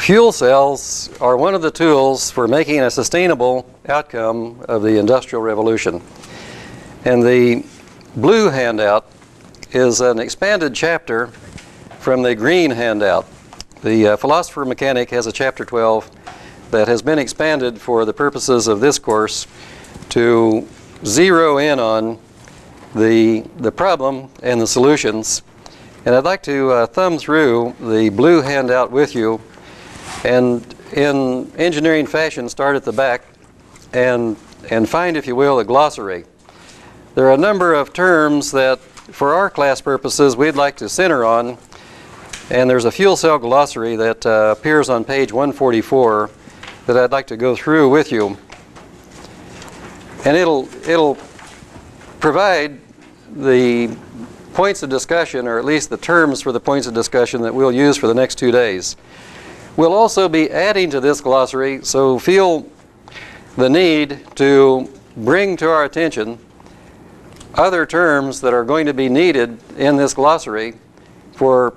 Fuel cells are one of the tools for making a sustainable outcome of the Industrial Revolution. And the blue handout is an expanded chapter from the green handout. The philosopher mechanic has a chapter 12 that has been expanded for the purposes of this course to zero in on the problem and the solutions. And I'd like to thumb through the blue handout with you and in engineering fashion start at the back and find, if you will, a glossary. There are a number of terms that for our class purposes we'd like to center on, and there's a fuel cell glossary that appears on page 144 that I'd like to go through with you. And it'll provide the points of discussion, or at least the terms for the points of discussion that we'll use for the next 2 days. We'll also be adding to this glossary, so feel the need to bring to our attention other terms that are going to be needed in this glossary for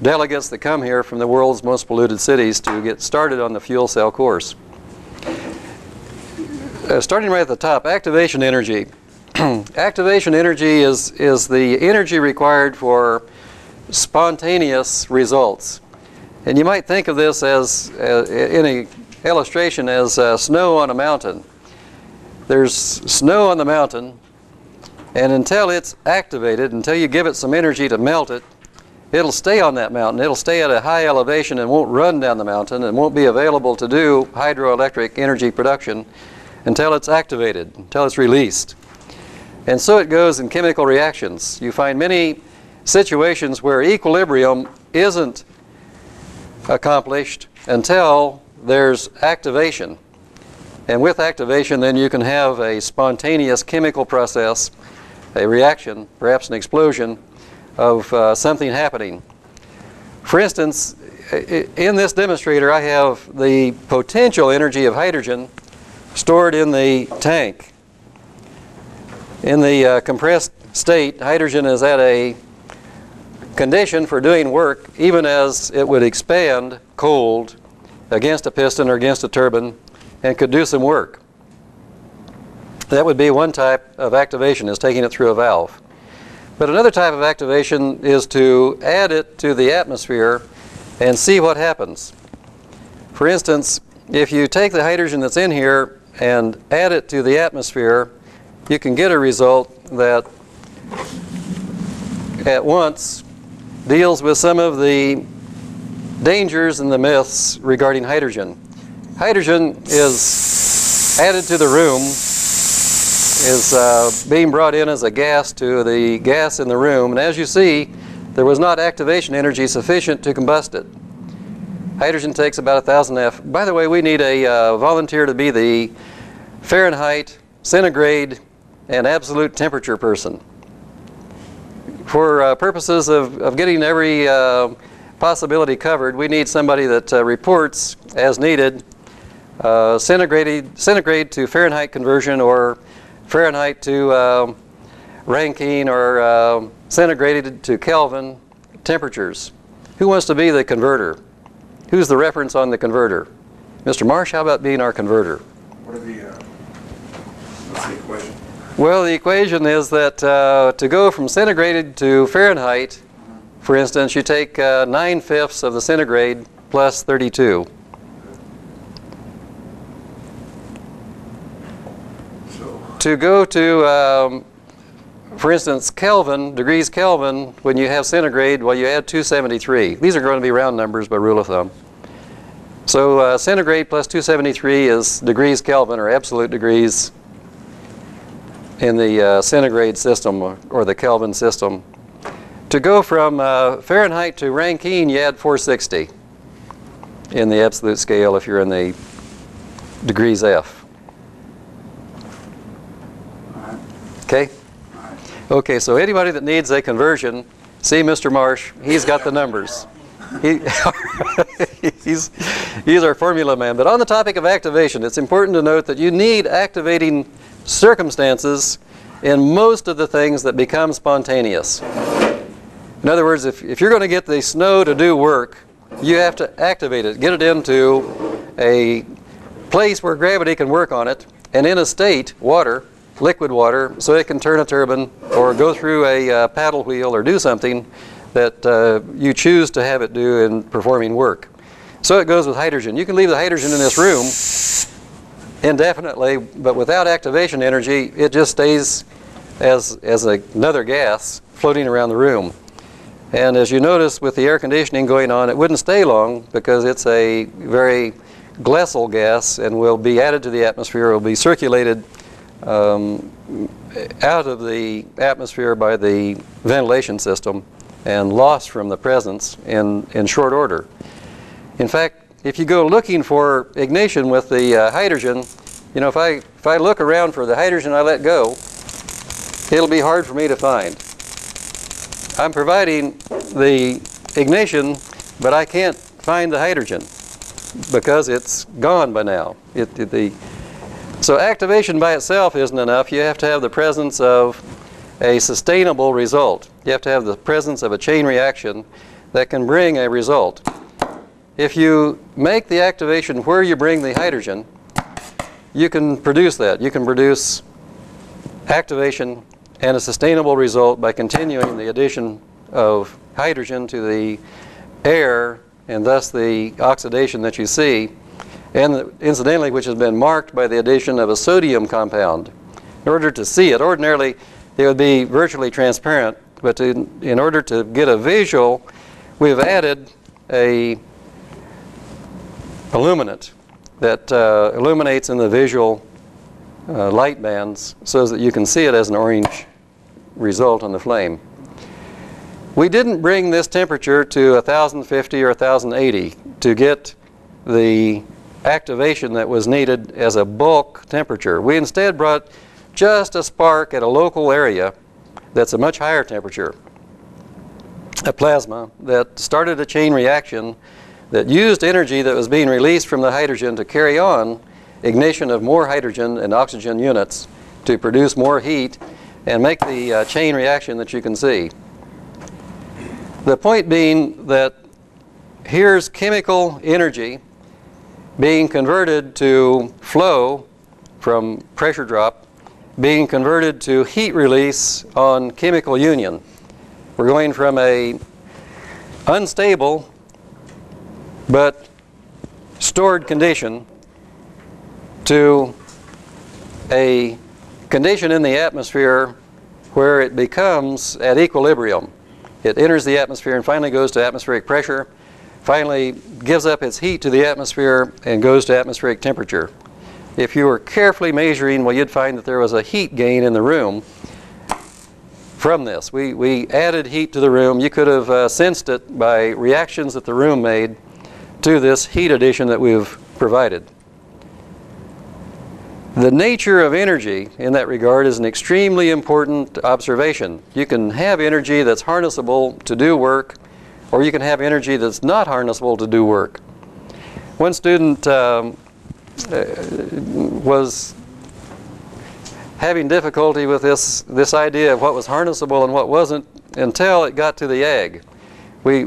delegates that come here from the world's most polluted cities to get started on the fuel cell course. Starting right at the top, activation energy. Activation energy is the energy required for spontaneous results. And you might think of this as, in an illustration, as snow on a mountain. There's snow on the mountain, and until it's activated, until you give it some energy to melt it, it'll stay on that mountain. It'll stay at a high elevation and won't run down the mountain and won't be available to do hydroelectric energy production until it's activated, until it's released. And so it goes in chemical reactions. You find many situations where equilibrium isn't accomplished until there's activation. And with activation, then you can have a spontaneous chemical process, a reaction, perhaps an explosion of something happening. For instance, in this demonstrator, I have the potential energy of hydrogen stored in the tank. In the compressed state, hydrogen is at a condition for doing work even as it would expand cold against a piston or against a turbine and could do some work. That would be one type of activation, is taking it through a valve. But another type of activation is to add it to the atmosphere and see what happens. For instance, if you take the hydrogen that's in here and add it to the atmosphere, you can get a result that at once deals with some of the dangers and the myths regarding hydrogen. Hydrogen is added to the room, is being brought in as a gas to the gas in the room, and as you see, there was not activation energy sufficient to combust it. Hydrogen takes about 1,000 F. By the way, we need a volunteer to be the Fahrenheit, centigrade, and absolute temperature person. For purposes of getting every possibility covered, we need somebody that reports as needed centigrade to Fahrenheit conversion, or Fahrenheit to Rankine, or centigrade to Kelvin temperatures. Who wants to be the converter? Who's the reference on the converter? Mr. Marsh, how about being our converter? What are what's the equation? Well, the equation is that to go from centigrade to Fahrenheit, for instance, you take 9/5 of the centigrade plus 32. So, To go to, for instance, Kelvin, degrees Kelvin, when you have centigrade, well, you add 273. These are going to be round numbers by rule of thumb. So centigrade plus 273 is degrees Kelvin, or absolute degrees, in the centigrade system or the Kelvin system. To go from Fahrenheit to Rankine, you add 460 in the absolute scale if you're in the degrees F. Okay? Okay, so anybody that needs a conversion, see Mr. Marsh, he's got the numbers. He's our formula man. But on the topic of activation, it's important to note that you need activating circumstances in most of the things that become spontaneous. In other words, if you're going to get the snow to do work, you have to activate it, get it into a place where gravity can work on it, and in a state, water, liquid water, so it can turn a turbine or go through a paddle wheel or do something that you choose to have it do in performing work. So it goes with hydrogen. You can leave the hydrogen in this room indefinitely, but without activation energy, it just stays as another gas floating around the room. And as you notice with the air conditioning going on, it wouldn't stay long because it's a very glacial gas and will be added to the atmosphere, will be circulated out of the atmosphere by the ventilation system and lost from the presence in short order. In fact, if you go looking for ignition with the hydrogen, you know, if I look around for the hydrogen I let go, it'll be hard for me to find. I'm providing the ignition, but I can't find the hydrogen because it's gone by now. So activation by itself isn't enough. You have to have the presence of a sustainable result. You have to have the presence of a chain reaction that can bring a result. If you make the activation where you bring the hydrogen, you can produce that. You can produce activation and a sustainable result by continuing the addition of hydrogen to the air and thus the oxidation that you see, and incidentally which has been marked by the addition of a sodium compound. In order to see it, ordinarily it would be virtually transparent, but in order to get a visual, we've added a illuminant that illuminates in the visual light bands so that you can see it as an orange result on the flame. We didn't bring this temperature to 1050 or 1080 to get the activation that was needed as a bulk temperature. We instead brought just a spark at a local area that's a much higher temperature, a plasma that started a chain reaction that used energy that was being released from the hydrogen to carry on ignition of more hydrogen and oxygen units to produce more heat and make the chain reaction that you can see. The point being that here's chemical energy being converted to flow from pressure drop, being converted to heat release on chemical union. We're going from a unstable but stored condition to a condition in the atmosphere where it becomes at equilibrium. It enters the atmosphere and finally goes to atmospheric pressure, finally gives up its heat to the atmosphere and goes to atmospheric temperature. If you were carefully measuring, well, you'd find that there was a heat gain in the room from this. We added heat to the room. You could have sensed it by reactions that the room made to this heat addition that we've provided. The nature of energy in that regard is an extremely important observation. You can have energy that's harnessable to do work, or you can have energy that's not harnessable to do work. One student was having difficulty with this idea of what was harnessable and what wasn't until it got to the egg. We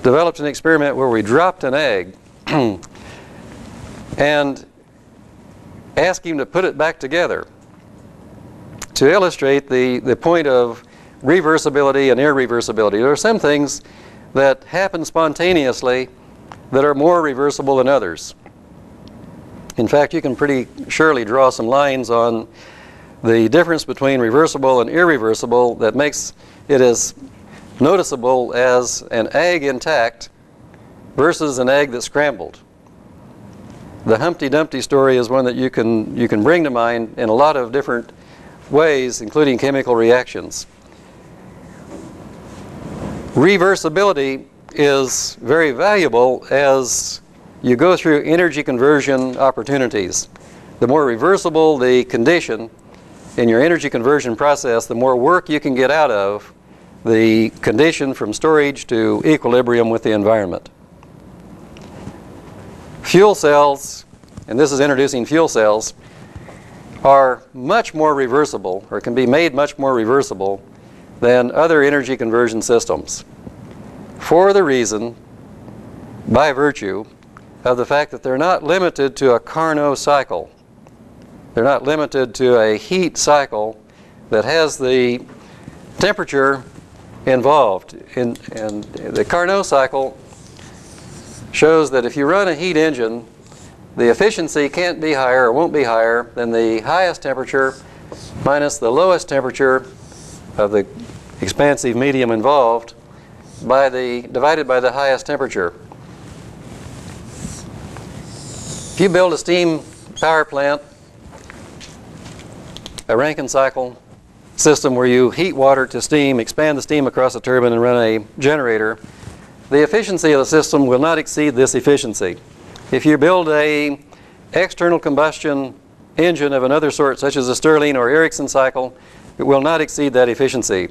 developed an experiment where we dropped an egg and asked him to put it back together to illustrate the point of reversibility and irreversibility. There are some things that happen spontaneously that are more reversible than others. In fact, you can pretty surely draw some lines on the difference between reversible and irreversible that makes it as noticeable as an egg intact versus an egg that's scrambled. The Humpty Dumpty story is one that you can bring to mind in a lot of different ways, including chemical reactions. Reversibility is very valuable as you go through energy conversion opportunities. The more reversible the condition in your energy conversion process, the more work you can get out of the condition from storage to equilibrium with the environment. Fuel cells, and this is introducing fuel cells, are much more reversible, or can be made much more reversible than other energy conversion systems. for the reason, by virtue, of the fact that they're not limited to a Carnot cycle. They're not limited to a heat cycle that has the temperature involved. And the Carnot cycle shows that if you run a heat engine, the efficiency can't be higher or won't be higher than the highest temperature minus the lowest temperature of the expansive medium involved divided by the highest temperature. If you build a steam power plant, a Rankine cycle system where you heat water to steam, expand the steam across a turbine and run a generator, the efficiency of the system will not exceed this efficiency. If you build a external combustion engine of another sort, such as a Stirling or Ericsson cycle, it will not exceed that efficiency.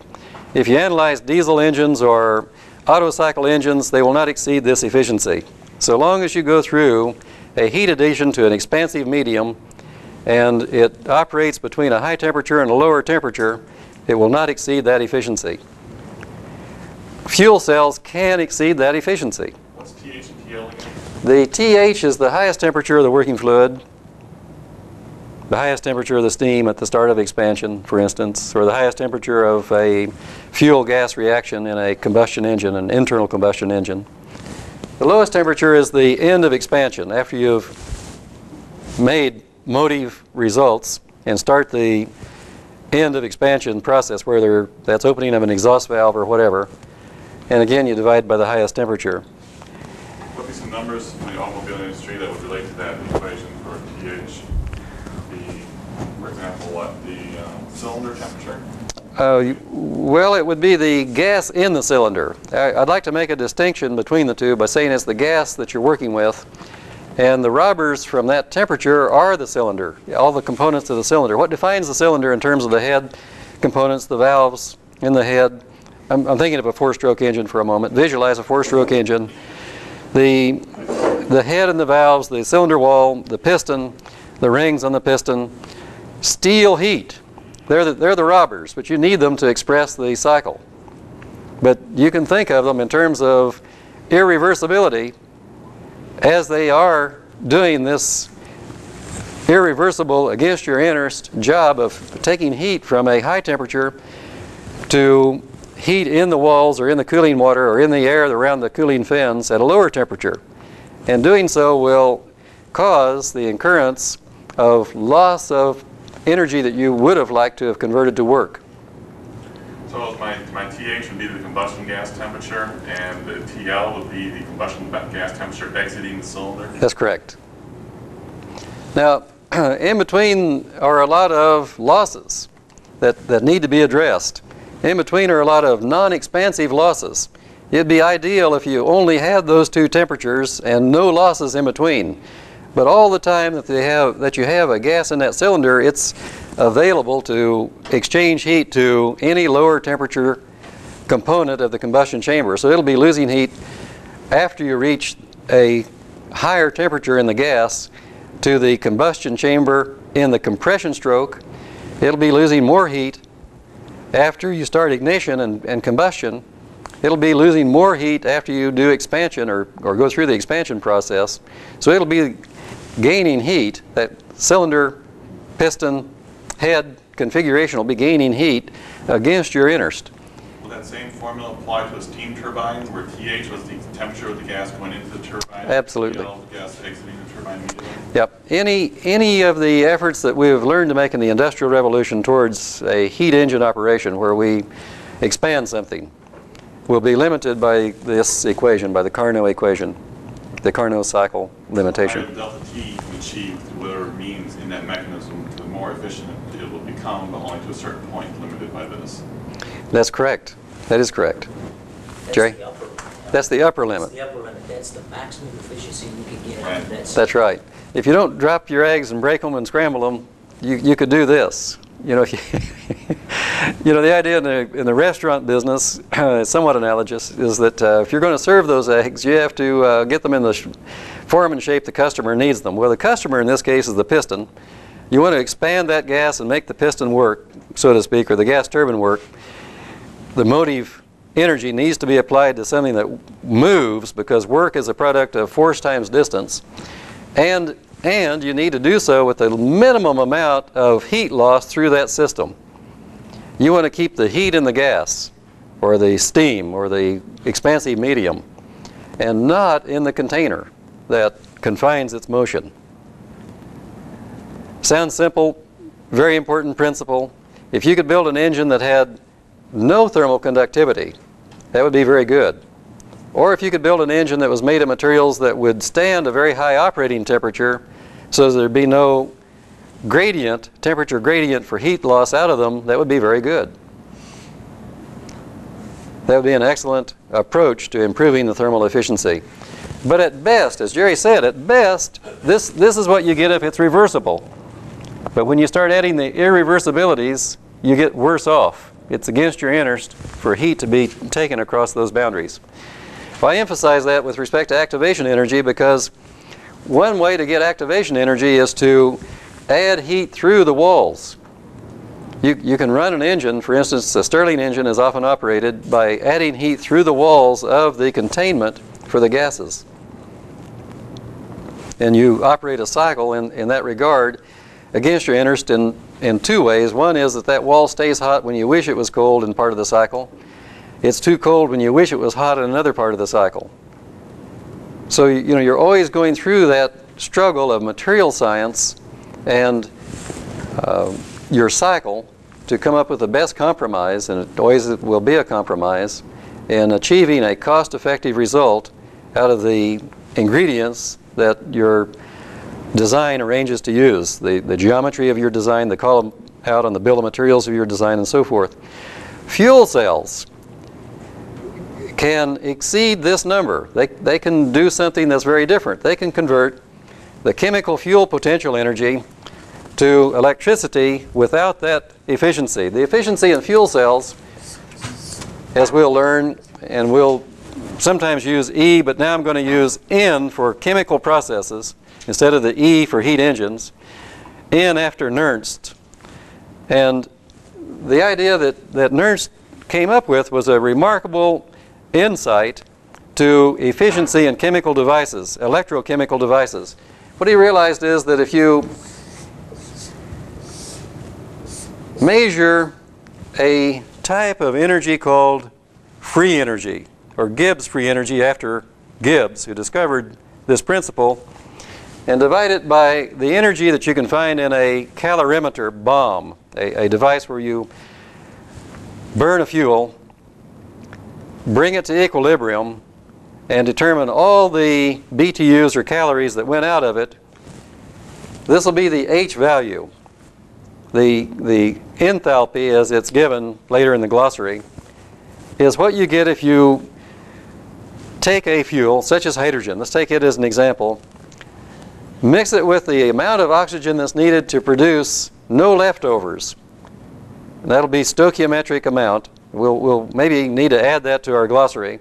If you analyze diesel engines or Otto cycle engines, they will not exceed this efficiency. So long as you go through a heat addition to an expansive medium and it operates between a high temperature and a lower temperature, it will not exceed that efficiency. Fuel cells can exceed that efficiency. What's TH and TL again? The TH is the highest temperature of the working fluid, the highest temperature of the steam at the start of expansion, for instance, or the highest temperature of a fuel-gas reaction in a combustion engine, an internal combustion engine. The lowest temperature is the end of expansion, after you've made motive results and start the end of expansion process where that's opening of an exhaust valve or whatever. And again, you divide by the highest temperature. What would be some numbers from the automobile industry that would relate to that equation for TH? For example, what, the cylinder temperature? Well, it would be the gas in the cylinder. I'd like to make a distinction between the two by saying it's the gas that you're working with, and the robbers from that temperature are the cylinder, all the components of the cylinder. What defines the cylinder in terms of the head components, the valves in the head? I'm thinking of a four-stroke engine for a moment. Visualize a four-stroke engine. The head and the valves, the cylinder wall, the piston, the rings on the piston, steal heat. They're the robbers, but you need them to express the cycle. But you can think of them in terms of irreversibility, as they are doing this irreversible, against your interest job of taking heat from a high temperature to heat in the walls or in the cooling water or in the air around the cooling fins at a lower temperature. And doing so will cause the incurrence of loss of energy that you would have liked to have converted to work. So my TH would be the combustion gas temperature, and the TL would be the combustion gas temperature exiting the cylinder? That's correct. Now, in between are a lot of losses that need to be addressed. In between are a lot of non-expansive losses. It'd be ideal if you only had those two temperatures and no losses in between. But all the time that you have a gas in that cylinder, it's available to exchange heat to any lower temperature component of the combustion chamber. So it'll be losing heat after you reach a higher temperature in the gas to the combustion chamber in the compression stroke. It'll be losing more heat after you start ignition and combustion. It'll be losing more heat after you do expansion or go through the expansion process. So it'll be gaining heat. That cylinder, piston, head configuration will be gaining heat against your interest. Will that same formula apply to a steam turbine where TH was the temperature of the gas going into the turbine? Absolutely. TL, the gas exiting the turbine immediately? Yep. Any of the efforts that we've learned to make in the Industrial Revolution towards a heat engine operation where we expand something will be limited by this equation, by the Carnot equation, the Carnot cycle limitation. So delta T can achieve whatever means in that mechanism, the more efficient it will become, but only to a certain point limited by this. That's correct. That is correct. Jerry? That's the upper limit. That's the upper limit. That's the maximum efficiency you can get out of that. That's right. If you don't drop your eggs and break them and scramble them, you could do this. You know, you know, the idea in the restaurant business, it's somewhat analogous, is that if you're going to serve those eggs, you have to get them in the form and shape the customer needs them. Well, the customer in this case is the piston. You want to expand that gas and make the piston work, so to speak, or the gas turbine work. The motive energy needs to be applied to something that moves, because work is a product of force times distance, and you need to do so with the minimum amount of heat loss through that system. You want to keep the heat in the gas, or the steam, or the expansive medium, and not in the container that confines its motion. Sounds simple, very important principle. If you could build an engine that had no thermal conductivity, that would be very good. Or if you could build an engine that was made of materials that would stand a very high operating temperature, so there'd be no gradient, temperature gradient for heat loss out of them, that would be very good. That would be an excellent approach to improving the thermal efficiency. But at best, as Jerry said, at best, this is what you get if it's reversible. But when you start adding the irreversibilities, you get worse off. It's against your interest for heat to be taken across those boundaries. Well, I emphasize that with respect to activation energy, because one way to get activation energy is to add heat through the walls. You can run an engine, for instance, a Stirling engine is often operated by adding heat through the walls of the containment for the gases. And you operate a cycle in that regard against your interest in two ways. One is that wall stays hot when you wish it was cold in part of the cycle. It's too cold when you wish it was hot in another part of the cycle. So you're always going through that struggle of material science and your cycle to come up with the best compromise, and it always will be a compromise, in achieving a cost-effective result out of the ingredients that your design arranges to use, the geometry of your design, the column out on the bill of materials of your design, and so forth. Fuel cells can exceed this number. They can do something that's very different. They can convert the chemical fuel potential energy to electricity without that efficiency. The efficiency in fuel cells, as we'll learn, and we'll sometimes use E, but now I'm going to use N for chemical processes instead of the E for heat engines, N after Nernst. And the idea that Nernst came up with was a remarkable insight to efficiency in chemical devices, electrochemical devices. What he realized is that if you measure a type of energy called free energy, or Gibbs free energy after Gibbs, who discovered this principle, and divide it by the energy that you can find in a calorimeter bomb, a device where you burn a fuel, bring it to equilibrium, and determine all the BTUs or calories that went out of it. This will be the H value. The enthalpy, as it's given later in the glossary, is what you get if you take a fuel, such as hydrogen. Let's take it as an example. Mix it with the amount of oxygen that's needed to produce no leftovers. And that'll be stoichiometric amount. We'll maybe need to add that to our glossary.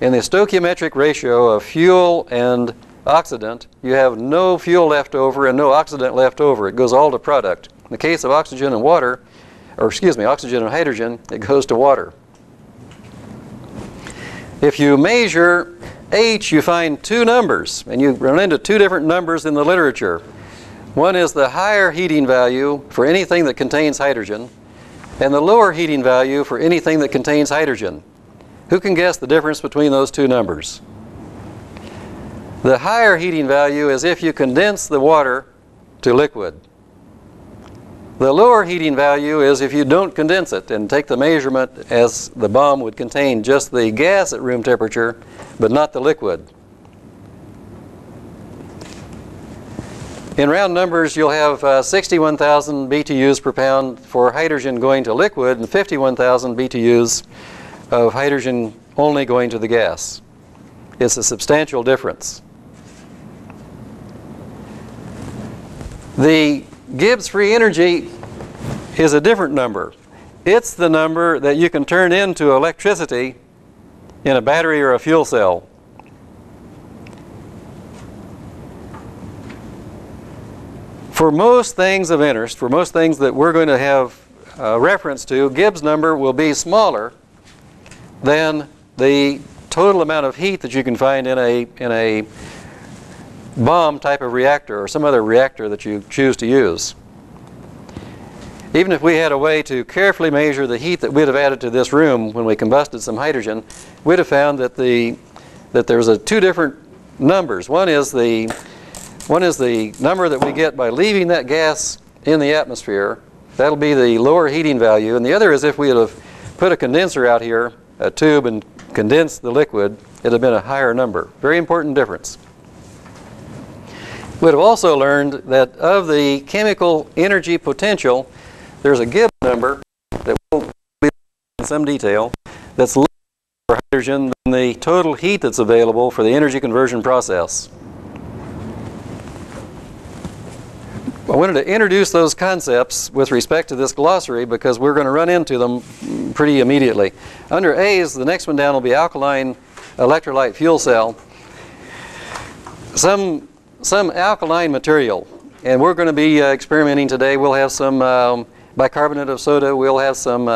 In the stoichiometric ratio of fuel and oxidant, you have no fuel left over and no oxidant left over. It goes all to product. In the case of oxygen and water, or excuse me, oxygen and hydrogen, it goes to water. If you measure H, you find two numbers, and you run into two different numbers in the literature. One is the higher heating value for anything that contains hydrogen, and the lower heating value for anything that contains hydrogen. Who can guess the difference between those two numbers? The higher heating value is if you condense the water to liquid. The lower heating value is if you don't condense it and take the measurement as the bomb would contain just the gas at room temperature, but not the liquid. In round numbers, you'll have 61,000 BTUs per pound for hydrogen going to liquid and 51,000 BTUs of hydrogen only going to the gas. It's a substantial difference. The Gibbs free energy is a different number. It's the number that you can turn into electricity in a battery or a fuel cell. For most things of interest, for most things that we're going to have reference to, Gibbs number will be smaller than the total amount of heat that you can find in a bomb type of reactor or some other reactor that you choose to use. Even if we had a way to carefully measure the heat that we'd have added to this room when we combusted some hydrogen, we'd have found that there's two different numbers. One is the number that we get by leaving that gas in the atmosphere. That'll be the lower heating value. And the other is if we had put a condenser out here, a tube, and condensed the liquid, it would have been a higher number. Very important difference. We'd have also learned that of the chemical energy potential, there's a Gibbs number that we'll be in some detail that's lower for hydrogen than the total heat that's available for the energy conversion process. I wanted to introduce those concepts with respect to this glossary because we're going to run into them pretty immediately. Under A's, the next one down will be alkaline electrolyte fuel cell. Some alkaline material, and we're going to be experimenting today. We'll have some bicarbonate of soda, we'll have some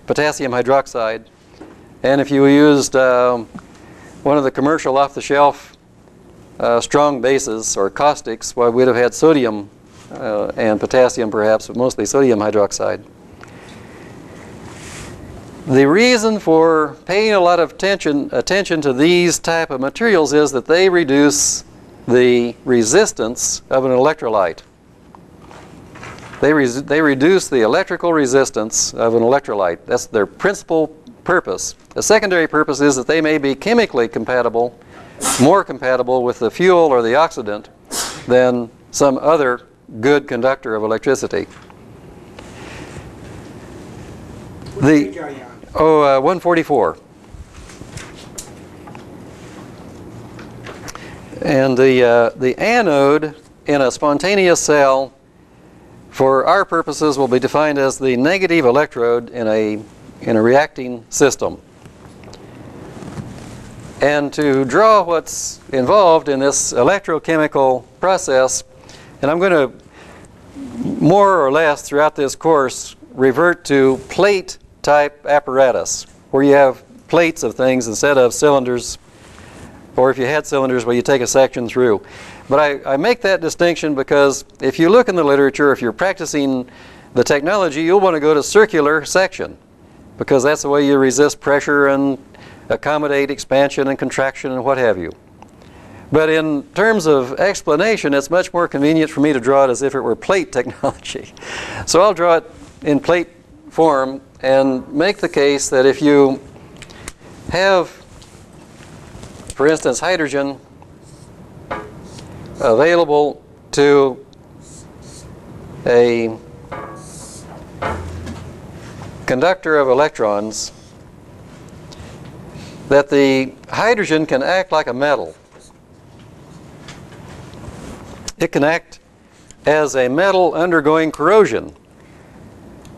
potassium hydroxide, and if you used one of the commercial off-the-shelf strong bases or caustics, well, we'd have had sodium and potassium perhaps, but mostly sodium hydroxide. The reason for paying a lot of attention to these type of materials is that they reduce the resistance of an electrolyte. They reduce the electrical resistance of an electrolyte. That's their principal purpose. A secondary purpose is that they may be chemically compatible, more compatible with the fuel or the oxidant than some other good conductor of electricity. What page are you on? 144. And the anode in a spontaneous cell, for our purposes, will be defined as the negative electrode in a reacting system. And to draw what's involved in this electrochemical process, and I'm going to more or less throughout this course revert to plate type apparatus, where you have plates of things instead of cylinders, or if you had cylinders, well, you take a section through. But I make that distinction because if you look in the literature, if you're practicing the technology, you'll want to go to circular section, because that's the way you resist pressure and accommodate expansion and contraction and what have you. But in terms of explanation, it's much more convenient for me to draw it as if it were plate technology. So I'll draw it in plate form and make the case that if you have, for instance, hydrogen available to a conductor of electrons, that the hydrogen can act like a metal. It can act as a metal undergoing corrosion.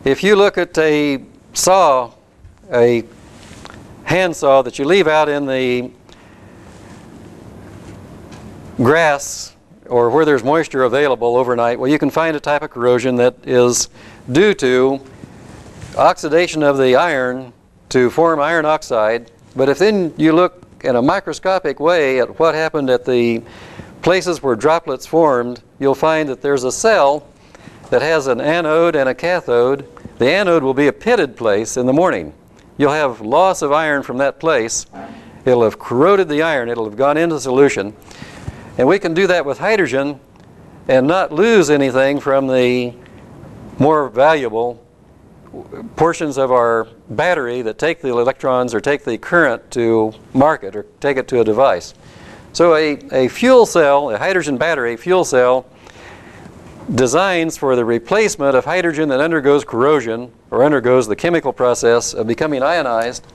If you look at a saw, a hand saw that you leave out in the grass or where there's moisture available overnight, well, you can find a type of corrosion that is due to oxidation of the iron to form iron oxide. But if then you look in a microscopic way at what happened at the places where droplets formed, you'll find that there's a cell that has an anode and a cathode. The anode will be a pitted place in the morning. You'll have loss of iron from that place. It'll have corroded the iron. It'll have gone into solution. And we can do that with hydrogen and not lose anything from the more valuable portions of our battery that take the electrons or take the current to market or take it to a device. So a fuel cell, a hydrogen battery fuel cell, designs for the replacement of hydrogen that undergoes corrosion or undergoes the chemical process of becoming ionized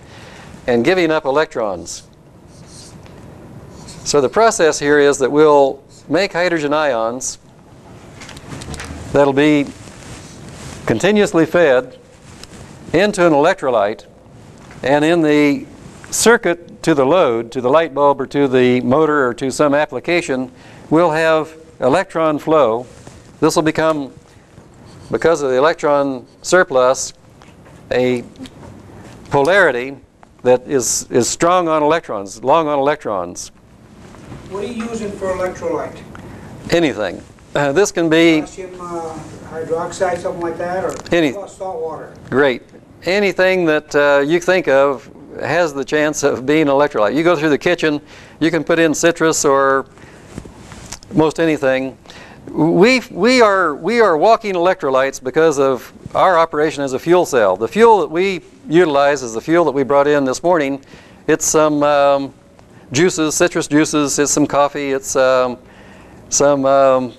and giving up electrons. So the process here is that we'll make hydrogen ions that'll be continuously fed into an electrolyte, and in the circuit to the load, to the light bulb or to the motor or to some application, we'll have electron flow. This will become, because of the electron surplus, a polarity that is strong on electrons, long on electrons. What are you using for electrolyte? Anything. This can be Calcium hydroxide, something like that, or Any- how about salt water? great. Anything that you think of has the chance of being an electrolyte. You go through the kitchen, you can put in citrus or most anything. We are walking electrolytes because of our operation as a fuel cell. The fuel that we utilize is the fuel that we brought in this morning. It's some juices, citrus juices, it's some coffee, it's some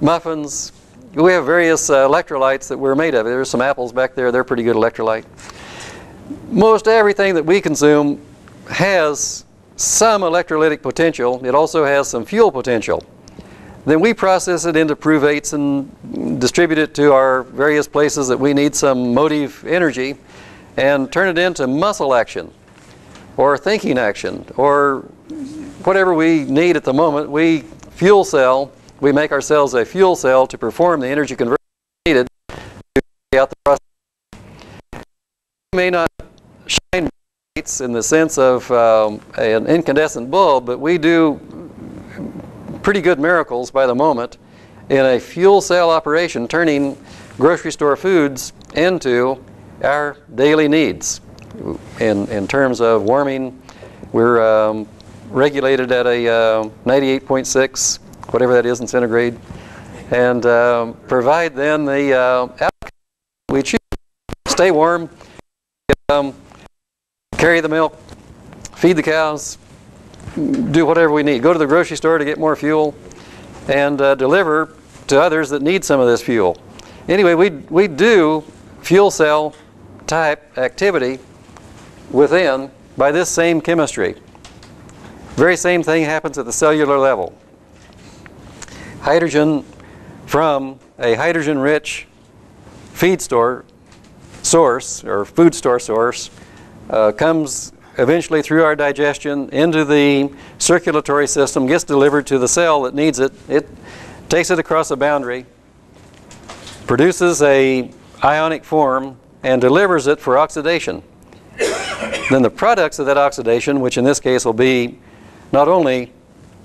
muffins. We have various electrolytes that we're made of. There's some apples back there, they're pretty good electrolyte. Most everything that we consume has some electrolytic potential. It also has some fuel potential. Then we process it into pruvates and distribute it to our various places that we need some motive energy and turn it into muscle action or thinking action or whatever we need at the moment. We fuel cell, we make ourselves a fuel cell to perform the energy conversion needed to carry out the process. We may not shine lights in the sense of an incandescent bulb, but we do pretty good miracles by the moment in a fuel cell operation, turning grocery store foods into our daily needs. In terms of warming, we're regulated at a 98.6, whatever that is in centigrade, and provide then the outcome we choose. Stay warm, carry the milk, feed the cows, do whatever we need. Go to the grocery store to get more fuel and deliver to others that need some of this fuel. Anyway, we do fuel cell type activity within by this same chemistry. Very same thing happens at the cellular level. Hydrogen from a hydrogen-rich feed store source or food store source comes eventually through our digestion into the circulatory system, gets delivered to the cell that needs it. It takes it across a boundary, produces a ionic form, and delivers it for oxidation. Then the products of that oxidation, which in this case will be not only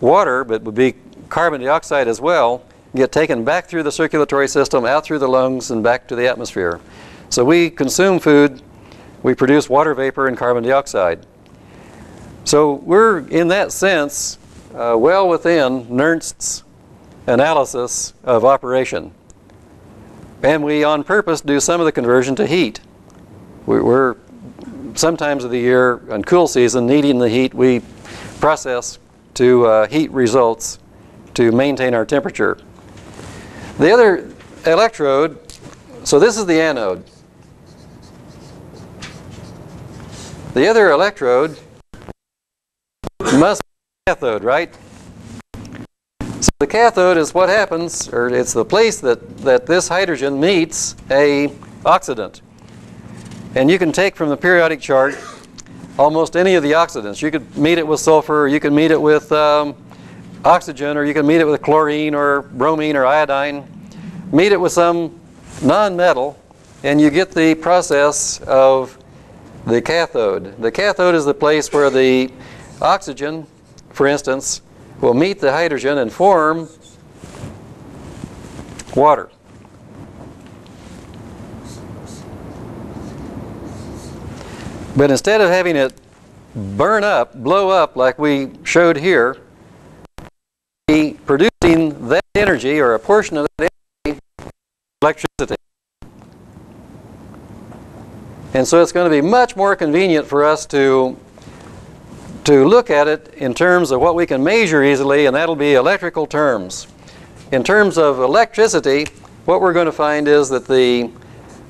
water, but would be carbon dioxide as well, get taken back through the circulatory system, out through the lungs, and back to the atmosphere. So we consume food, we produce water vapor and carbon dioxide. So we're, in that sense, well within Nernst's analysis of operation. And we, on purpose, do some of the conversion to heat. We're sometimes of the year, in cool season, needing the heat, we process to heat results to maintain our temperature. The other electrode, so this is the anode. The other electrode must be the cathode, right? So the cathode is what happens, or it's the place that this hydrogen meets a oxidant. And you can take from the periodic chart almost any of the oxidants. You could meet it with sulfur, or you can meet it with oxygen, or you can meet it with chlorine or bromine or iodine. Meet it with some non-metal, and you get the process of the cathode. The cathode is the place where the oxygen, for instance, will meet the hydrogen and form water. But instead of having it burn up, blow up like we showed here, we producing that energy, or a portion of that energy, electricity. And so it's going to be much more convenient for us to look at it in terms of what we can measure easily, and that'll be electrical terms. In terms of electricity, what we're going to find is that the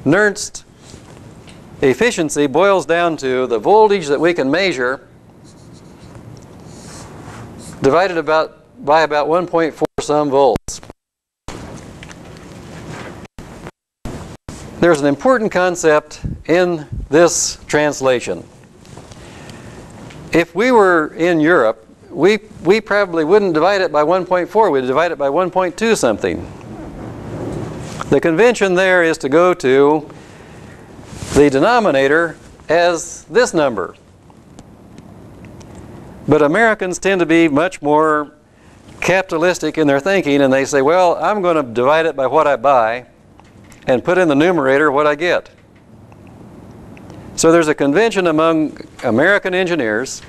Nernst efficiency boils down to the voltage that we can measure divided by about 1.4 some volts. There's an important concept in this translation. If we were in Europe, we probably wouldn't divide it by 1.4, we'd divide it by 1.2 something. The convention there is to go to the denominator as this number. But Americans tend to be much more capitalistic in their thinking, and they say, well, I'm going to divide it by what I buy and put in the numerator what I get. So there's a convention among American engineers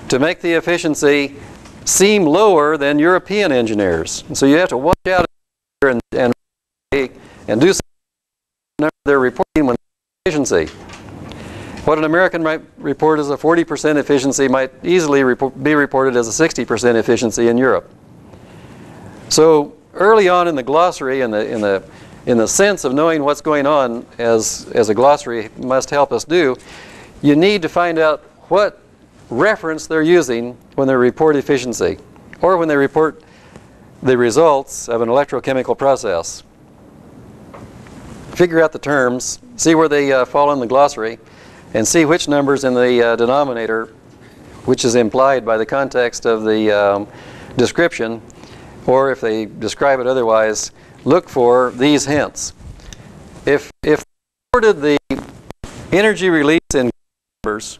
to make the efficiency seem lower than European engineers. So you have to watch out and do something they're reporting when efficiency. What an American might report as a 40% efficiency might easily be reported as a 60% efficiency in Europe. So early on in the glossary, in the sense of knowing what's going on, as a glossary must help us do, you need to find out what reference they're using when they report efficiency, or when they report the results of an electrochemical process. Figure out the terms, see where they fall in the glossary, and see which numbers in the denominator, which is implied by the context of the description, or if they describe it otherwise, look for these hints. If they reported the energy release in numbers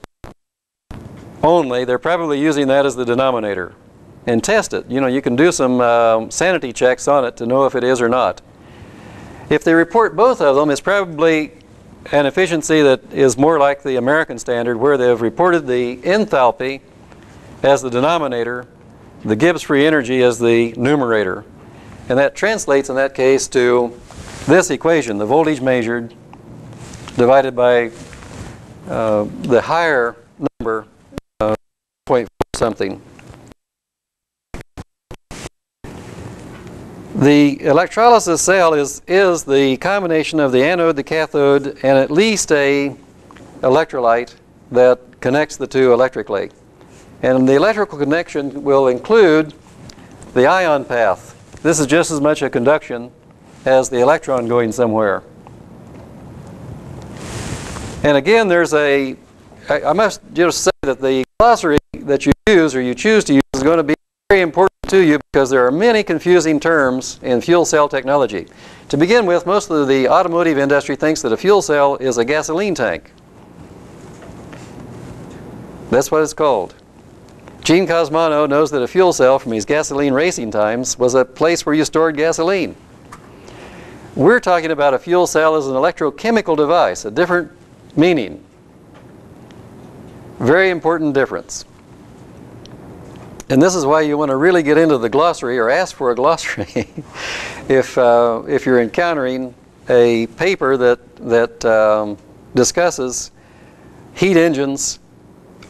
only, they're probably using that as the denominator. And test it. You know, you can do some sanity checks on it to know if it is or not. If they report both of them, it's probably an efficiency that is more like the American standard, where they've reported the enthalpy as the denominator, the Gibbs free energy as the numerator. And that translates in that case to this equation, the voltage measured divided by the higher number, 0.4 something. The electrolysis cell is the combination of the anode, the cathode, and at least a electrolyte that connects the two electrically. And the electrical connection will include the ion path. This is just as much a conduction as the electron going somewhere. And again, there's I must just say that the glossary that you use or you choose to use is going to be very important to you, because there are many confusing terms in fuel cell technology. To begin with, most of the automotive industry thinks that a fuel cell is a gasoline tank. That's what it's called. Gene Cosmano knows that a fuel cell from his gasoline racing times was a place where you stored gasoline. We're talking about a fuel cell as an electrochemical device, a different meaning. Very important difference. And this is why you want to really get into the glossary, or ask for a glossary if you're encountering a paper that discusses heat engines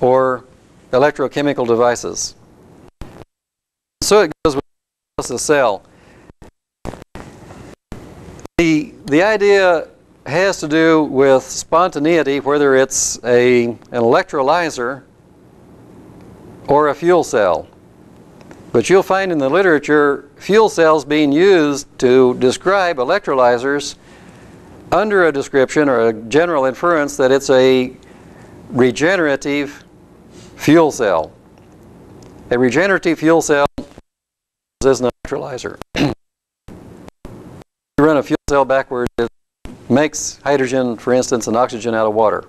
or electrochemical devices. So it goes with the cell. The idea has to do with spontaneity, whether it's an electrolyzer or a fuel cell. But you'll find in the literature fuel cells being used to describe electrolyzers under a description or a general inference that it's a regenerative fuel cell. A regenerative fuel cell is an electrolyzer. You run a fuel cell backwards, it makes hydrogen, for instance, and oxygen out of water.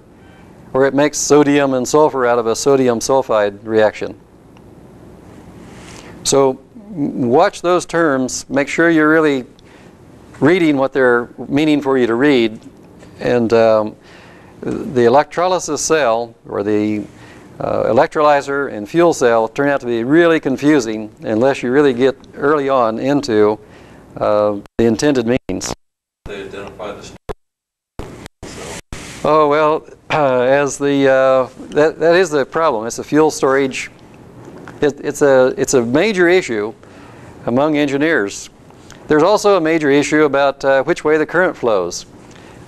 Or it makes sodium and sulfur out of a sodium sulfide reaction. So watch those terms. Make sure you're really reading what they're meaning for you to read. And the electrolysis cell, or the electrolyzer and fuel cell, turn out to be really confusing unless you really get early on into the intended meanings. They identify the Oh well, as that is the problem. It's a fuel storage. It's a major issue among engineers. There's also a major issue about which way the current flows.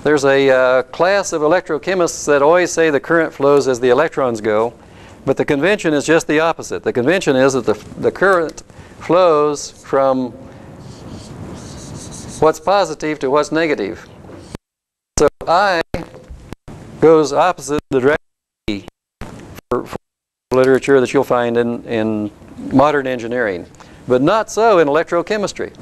There's a class of electrochemists that always say the current flows as the electrons go, but the convention is just the opposite. The convention is that the current flows from what's positive to what's negative. So I goes opposite the direction for literature that you'll find in modern engineering, but not so in electrochemistry.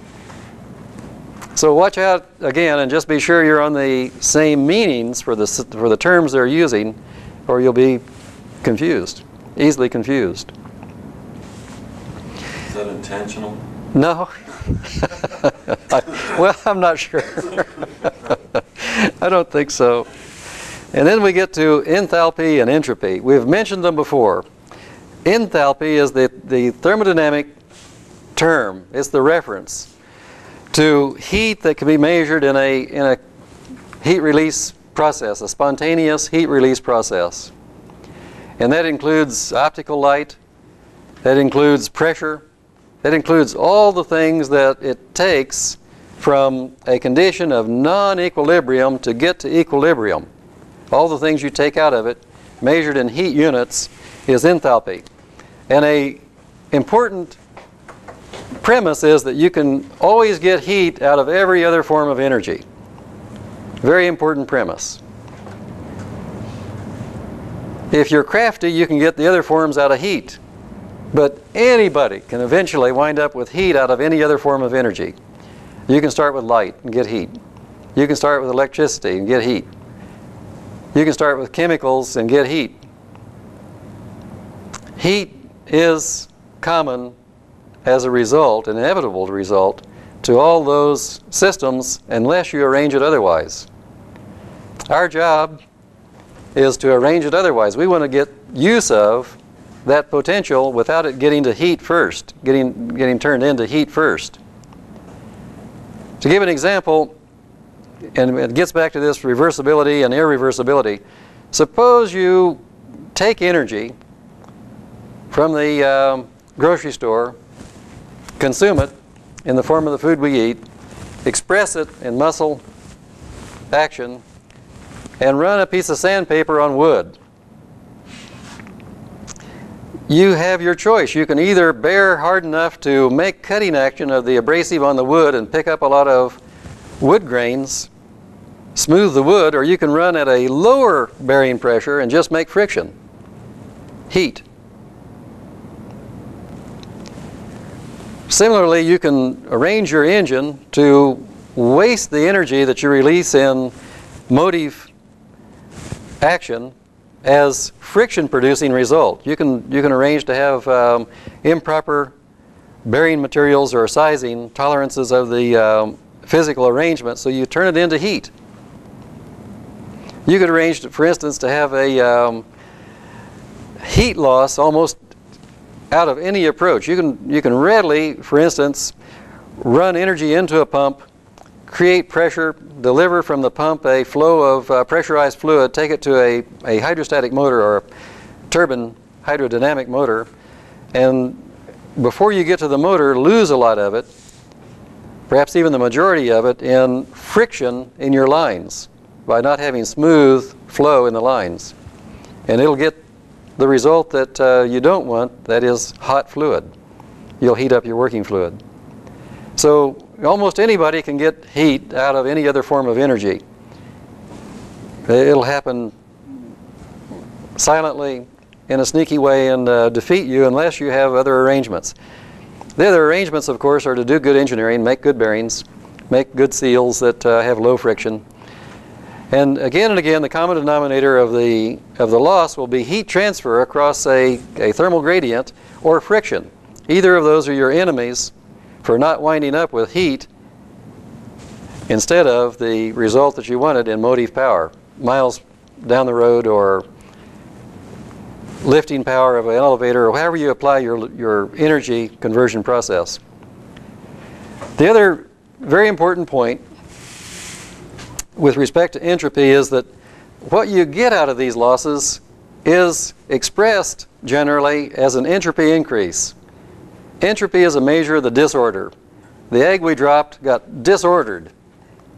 So watch out again, and just be sure you're on the same meanings for the terms they're using, or you'll be confused, easily confused. Is that intentional? No. Well, I'm not sure. I don't think so. And then we get to enthalpy and entropy. We've mentioned them before. Enthalpy is the thermodynamic term. It's the reference to heat that can be measured in a heat release process, a spontaneous heat release process. And that includes optical light, that includes pressure, that includes all the things that it takes from a condition of non-equilibrium to get to equilibrium. All the things you take out of it, measured in heat units, is enthalpy. And an important premise is that you can always get heat out of every other form of energy. Very important premise. If you're crafty, you can get the other forms out of heat. But anybody can eventually wind up with heat out of any other form of energy. You can start with light and get heat. You can start with electricity and get heat. You can start with chemicals and get heat. Heat is common as a result, an inevitable result, to all those systems unless you arrange it otherwise. Our job is to arrange it otherwise. We want to get use of that potential without it getting to heat first, getting turned into heat first. To give an example, and it gets back to this reversibility and irreversibility, suppose you take energy from the grocery store, consume it in the form of the food we eat, express it in muscle action, and run a piece of sandpaper on wood. You have your choice. You can either bear hard enough to make cutting action of the abrasive on the wood and pick up a lot of wood grains, smooth the wood, or you can run at a lower bearing pressure and just make friction, heat. Similarly, you can arrange your engine to waste the energy that you release in motive action as friction-producing result. You can arrange to have improper bearing materials or sizing tolerances of the physical arrangement, so you turn it into heat. You could arrange, for instance, to have a heat loss almost out of any approach. You can readily, for instance, run energy into a pump, create pressure, deliver from the pump a flow of pressurized fluid, take it to a hydrostatic motor or a turbine hydrodynamic motor, and before you get to the motor, lose a lot of it, perhaps even the majority of it, in friction in your lines by not having smooth flow in the lines. And it'll get the result that you don't want, that is hot fluid. You'll heat up your working fluid. So almost anybody can get heat out of any other form of energy. It'll happen silently in a sneaky way and defeat you unless you have other arrangements. The other arrangements, of course, are to do good engineering, make good bearings, make good seals that have low friction. And again, the common denominator of the loss will be heat transfer across a thermal gradient or friction. Either of those are your enemies for not winding up with heat instead of the result that you wanted in motive power, miles down the road, or lifting power of an elevator, or however you apply your energy conversion process. The other very important point with respect to entropy is that what you get out of these losses is expressed generally as an entropy increase. Entropy is a measure of the disorder. The egg we dropped got disordered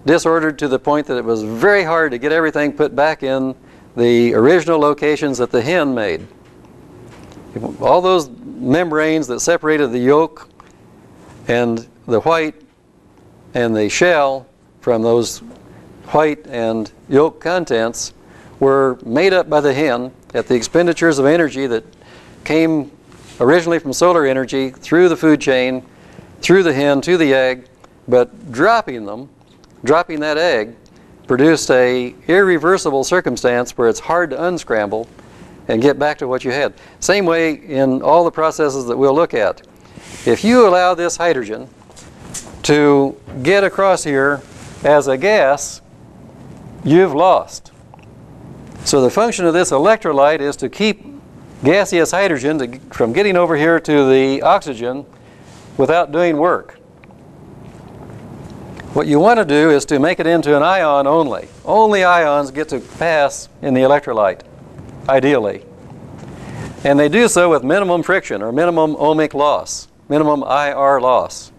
to the point that it was very hard to get everything put back in the original locations that the hen made. All those membranes that separated the yolk and the white and the shell from those white and yolk contents were made up by the hen at the expenditures of energy that came originally from solar energy through the food chain, through the hen to the egg, but dropping that egg produced a irreversible circumstance where it's hard to unscramble and get back to what you had. Same way in all the processes that we'll look at. If you allow this hydrogen to get across here as a gas, you've lost. So the function of this electrolyte is to keep gaseous hydrogen from getting over here to the oxygen without doing work. What you want to do is to make it into an ion only. Only ions get to pass in the electrolyte, ideally. And they do so with minimum friction or minimum ohmic loss, minimum IR loss.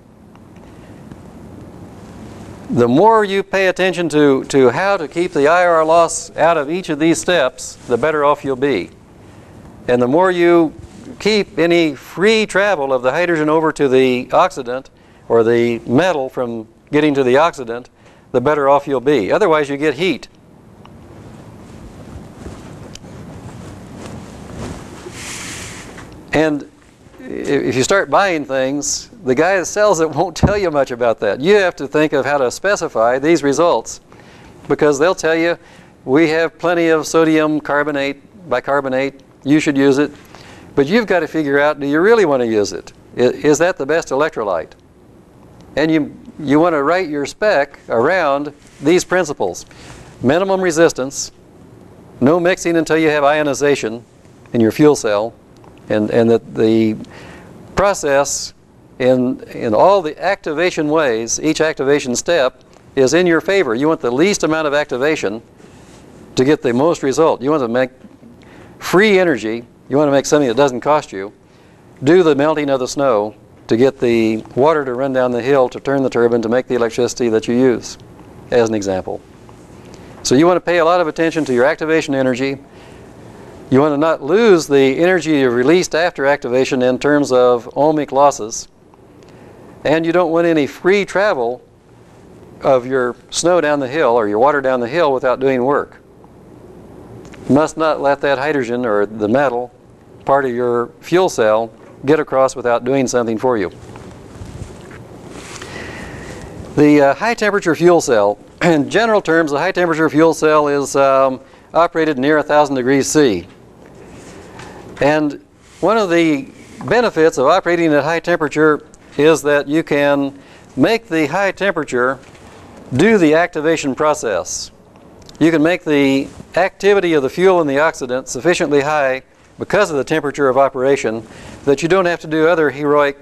The more you pay attention to how to keep the IR loss out of each of these steps, the better off you'll be. And the more you keep any free travel of the hydrogen over to the oxidant or the metal from getting to the oxidant, the better off you'll be. Otherwise, you get heat. And if you start buying things, the guy that sells it won't tell you much about that. You have to think of how to specify these results, because they'll tell you, we have plenty of sodium carbonate, bicarbonate, you should use it. But you've got to figure out, do you really want to use it? Is that the best electrolyte? And you want to write your spec around these principles. Minimum resistance, no mixing until you have ionization in your fuel cell, and that the process in all the activation ways, each activation step is in your favor. You want the least amount of activation to get the most result. You want to make free energy. You want to make something that doesn't cost you. Do the melting of the snow to get the water to run down the hill to turn the turbine to make the electricity that you use, as an example. So you want to pay a lot of attention to your activation energy. You want to not lose the energy you released after activation in terms of ohmic losses. And you don't want any free travel of your snow down the hill or your water down the hill without doing work. You must not let that hydrogen or the metal part of your fuel cell get across without doing something for you. The high temperature fuel cell, in general terms, the high temperature fuel cell is operated near 1,000 degrees C. And one of the benefits of operating at high temperature is that you can make the high temperature do the activation process. You can make the activity of the fuel and the oxidant sufficiently high because of the temperature of operation that you don't have to do other heroic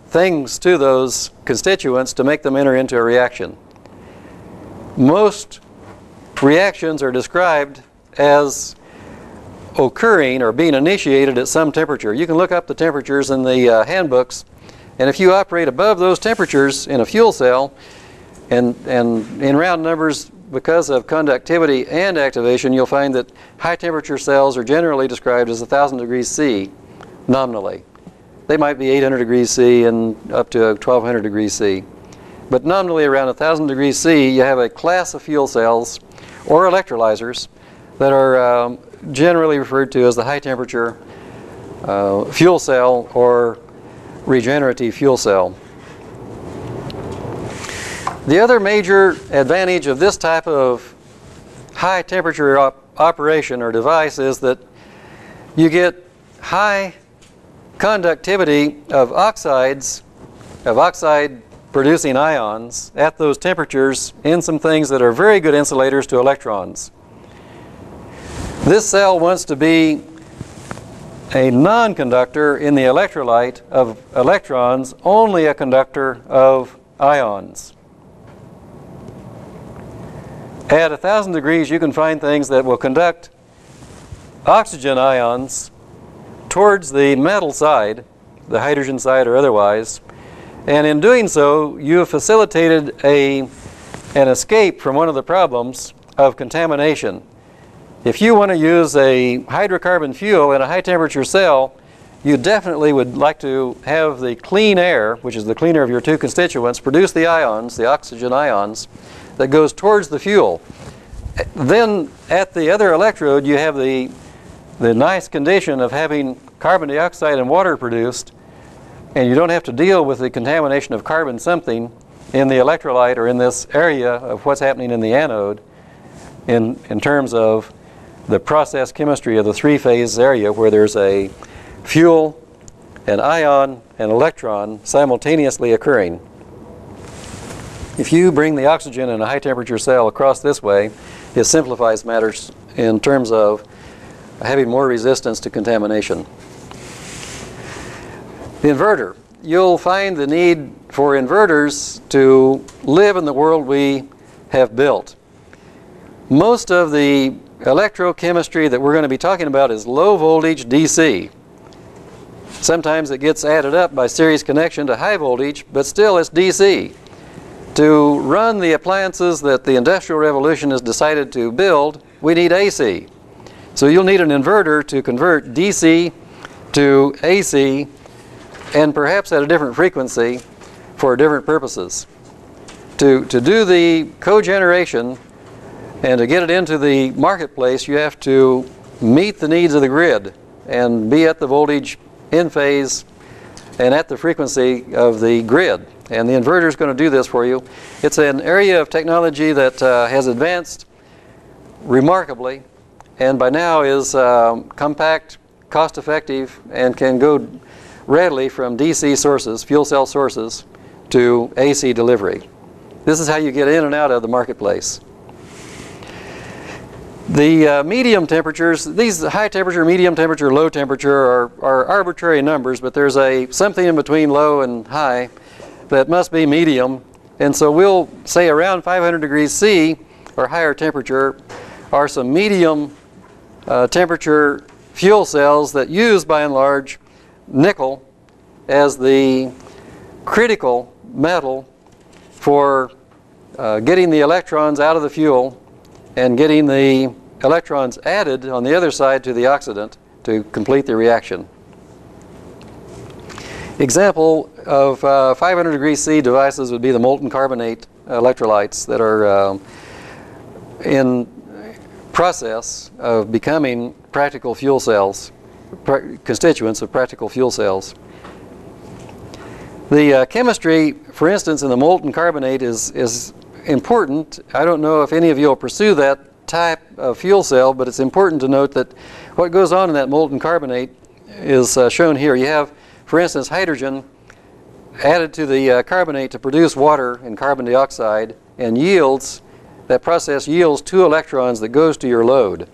things to those constituents to make them enter into a reaction. Most reactions are described as occurring or being initiated at some temperature. You can look up the temperatures in the handbooks, and if you operate above those temperatures in a fuel cell, and in round numbers because of conductivity and activation, you'll find that high temperature cells are generally described as 1,000 degrees C nominally. They might be 800 degrees C and up to 1,200 degrees C. But nominally around 1,000 degrees C, you have a class of fuel cells or electrolyzers that are generally referred to as the high temperature fuel cell or regenerative fuel cell. The other major advantage of this type of high temperature operation or device is that you get high conductivity of oxides, of oxide producing ions at those temperatures in some things that are very good insulators to electrons. This cell wants to be a non-conductor in the electrolyte of electrons, only a conductor of ions. At 1,000 degrees, you can find things that will conduct oxygen ions towards the metal side, the hydrogen side or otherwise, and in doing so, you have facilitated an escape from one of the problems of contamination. If you want to use a hydrocarbon fuel in a high temperature cell, you definitely would like to have the clean air, which is the cleaner of your two constituents, produce the ions, the oxygen ions, that goes towards the fuel. Then at the other electrode, you have the nice condition of having carbon dioxide and water produced, and you don't have to deal with the contamination of carbon something in the electrolyte or in this area of what's happening in the anode. in terms of the process chemistry of the three-phase area where there's a fuel, an ion, and electron simultaneously occurring. If you bring the oxygen in a high-temperature cell across this way, it simplifies matters in terms of having more resistance to contamination. The inverter. You'll find the need for inverters to live in the world we have built. Most of the electrochemistry that we're going to be talking about is low voltage DC. Sometimes it gets added up by series connection to high voltage, but still it's DC. To run the appliances that the Industrial Revolution has decided to build, we need AC. So you'll need an inverter to convert DC to AC, and perhaps at a different frequency for different purposes. To do the cogeneration and to get it into the marketplace, you have to meet the needs of the grid and be at the voltage in phase and at the frequency of the grid. And the inverter is going to do this for you. It's an area of technology that has advanced remarkably, and by now is compact, cost-effective, and can go readily from DC sources, fuel cell sources, to AC delivery. This is how you get in and out of the marketplace. The medium temperatures, these high temperature, medium temperature, low temperature are arbitrary numbers, but there's something in between low and high that must be medium. And so we'll say around 500 degrees C or higher temperature are some medium temperature fuel cells that use, by and large, nickel as the critical metal for getting the electrons out of the fuel and getting the electrons added on the other side to the oxidant to complete the reaction. Example of 500 degrees C devices would be the molten carbonate electrolytes that are in process of becoming practical fuel cells, constituents of practical fuel cells. The chemistry, for instance, in the molten carbonate is important. I don't know if any of you will pursue that type of fuel cell, but it's important to note that what goes on in that molten carbonate is shown here. You have, for instance, hydrogen added to the carbonate to produce water and carbon dioxide, and that process yields 2 electrons that goes to your load.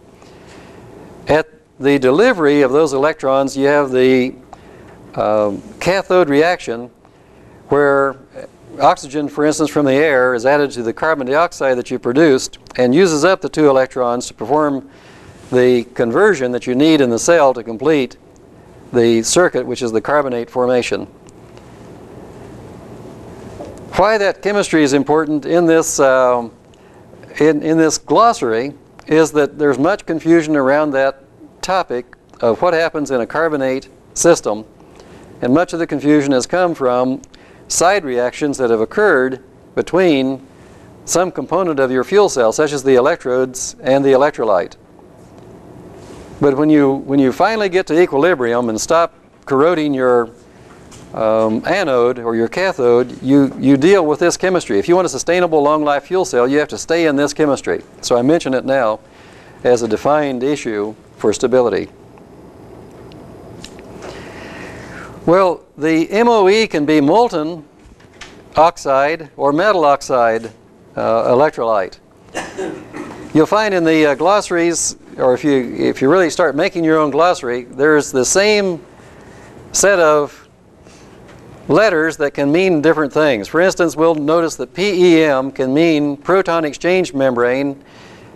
At the delivery of those electrons, you have the cathode reaction where oxygen, for instance, from the air is added to the carbon dioxide that you produced and uses up the 2 electrons to perform the conversion that you need in the cell to complete the circuit, which is the carbonate formation. Why that chemistry is important in this in this glossary is that there's much confusion around that topic of what happens in a carbonate system, and much of the confusion has come from side reactions that have occurred between some component of your fuel cell, such as the electrodes and the electrolyte. But when you finally get to equilibrium and stop corroding your anode or your cathode, you deal with this chemistry. If you want a sustainable long-life fuel cell, you have to stay in this chemistry. So I mention it now as a defined issue for stability. Well, the MOE can be molten oxide or metal oxide electrolyte. You'll find in the glossaries, or if you really start making your own glossary, there's the same set of letters that can mean different things. For instance, we'll notice that PEM can mean proton exchange membrane.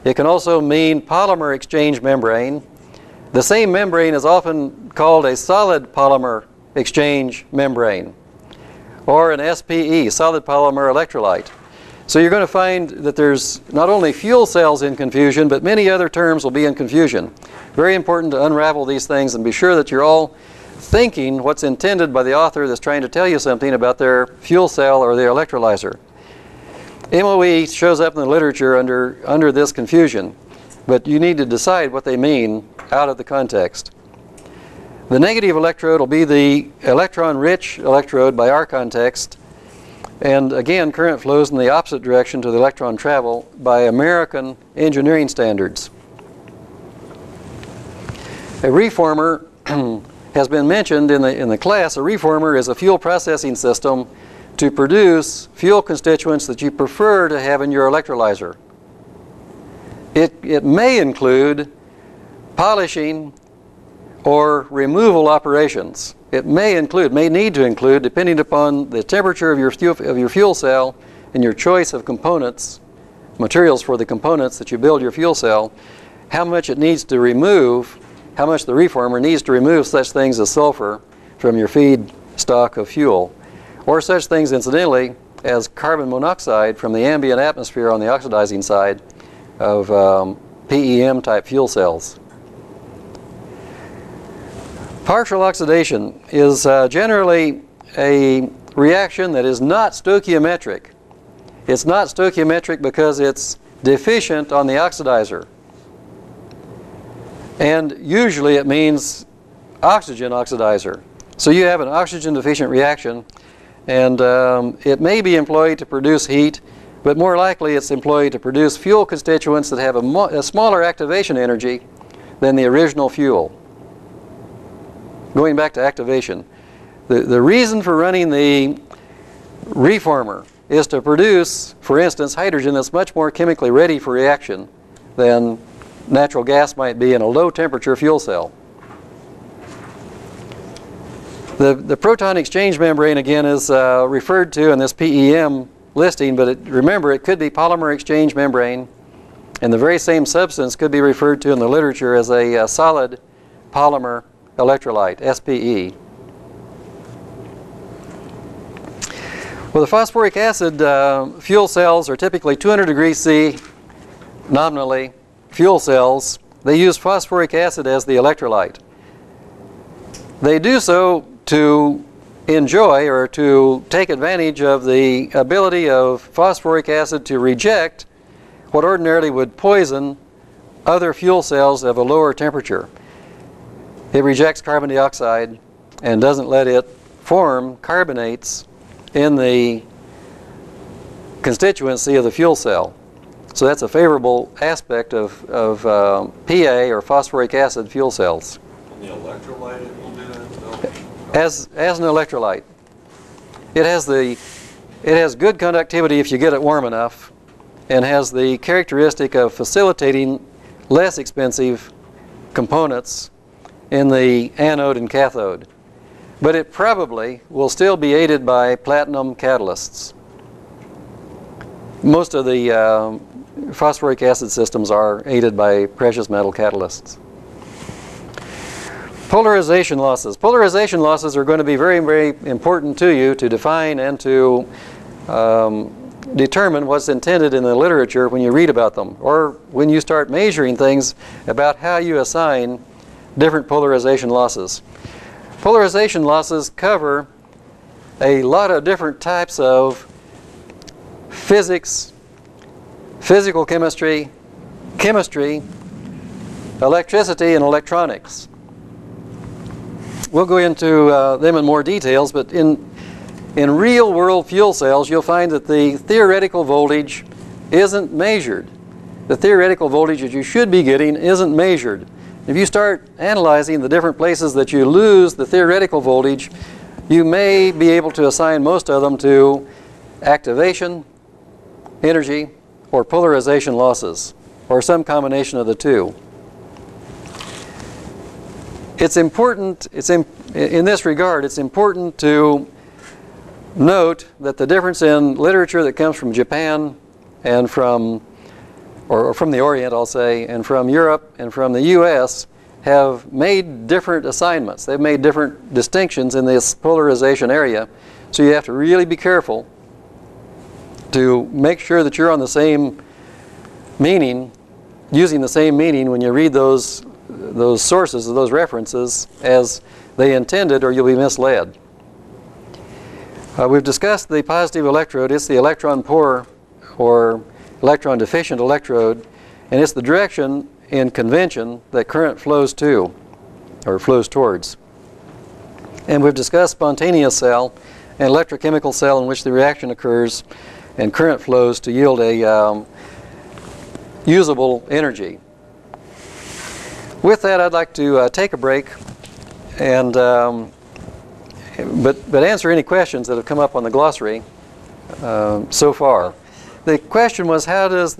It can also mean polymer exchange membrane. The same membrane is often called a solid polymer exchange membrane, or an SPE, solid polymer electrolyte. So you're going to find that there's not only fuel cells in confusion, but many other terms will be in confusion. Very important to unravel these things and be sure that you're all thinking what's intended by the author that's trying to tell you something about their fuel cell or their electrolyzer. MOE shows up in the literature under this confusion, but you need to decide what they mean out of the context. The negative electrode will be the electron-rich electrode by our context, And again, current flows in the opposite direction to the electron travel by American engineering standards. A reformer has been mentioned in the class. A reformer is a fuel processing system to produce fuel constituents that you prefer to have in your electrolyzer. It may include polishing or removal operations. It may need to include, depending upon the temperature of your fuel cell and your choice of components, materials for the components that you build your fuel cell, how much it needs to remove, how much the reformer needs to remove such things as sulfur from your feed stock of fuel, or such things, incidentally, as carbon monoxide from the ambient atmosphere on the oxidizing side of PEM type fuel cells. Partial oxidation is generally a reaction that is not stoichiometric. It's not stoichiometric because it's deficient on the oxidizer. And usually it means oxygen oxidizer. So you have an oxygen deficient reaction, and it may be employed to produce heat, but more likely it's employed to produce fuel constituents that have a smaller activation energy than the original fuel. Going back to activation, the reason for running the reformer is to produce, for instance, hydrogen that's much more chemically ready for reaction than natural gas might be in a low temperature fuel cell. The proton exchange membrane, again, is referred to in this PEM listing, but remember, it could be polymer exchange membrane, and the very same substance could be referred to in the literature as a solid polymer electrolyte, SPE. Well, the phosphoric acid fuel cells are typically 200 degrees C, nominally, fuel cells. They use phosphoric acid as the electrolyte. They do so to enjoy or to take advantage of the ability of phosphoric acid to reject what ordinarily would poison other fuel cells of a lower temperature. It rejects carbon dioxide and doesn't let it form carbonates in the constituency of the fuel cell. So that's a favorable aspect of PA, or phosphoric acid fuel cells. And the electrolyte it will do that? As an electrolyte. It has good conductivity if you get it warm enough, and has the characteristic of facilitating less expensive components in the anode and cathode. But it probably will still be aided by platinum catalysts. Most of the phosphoric acid systems are aided by precious metal catalysts. Polarization losses. Polarization losses are going to be very, very important to you to define and to determine what's intended in the literature when you read about them, or when you start measuring things about how you assign different polarization losses. Polarization losses cover a lot of different types of physics, physical chemistry, chemistry, electricity, and electronics. We'll go into them in more details, but in real-world fuel cells, you'll find that the theoretical voltage isn't measured. The theoretical voltage that you should be getting isn't measured. If you start analyzing the different places that you lose the theoretical voltage, you may be able to assign most of them to activation energy or polarization losses, or some combination of the two. It's important, in this regard, it's important to note that the difference in literature that comes from Japan and from the Orient, I'll say, and from Europe and from the US have made different assignments. They've made different distinctions in this polarization area. So you have to really be careful to make sure that you're on the same meaning, using the same meaning when you read those sources, those references, as they intended, or you'll be misled. We've discussed the positive electrode. It's the electron poor or electron deficient electrode, and it's the direction in convention that current flows to, or flows towards. And we've discussed spontaneous cell an electrochemical cell in which the reaction occurs and current flows to yield a usable energy. With that, I'd like to take a break and but answer any questions that have come up on the glossary so far. The question was, how does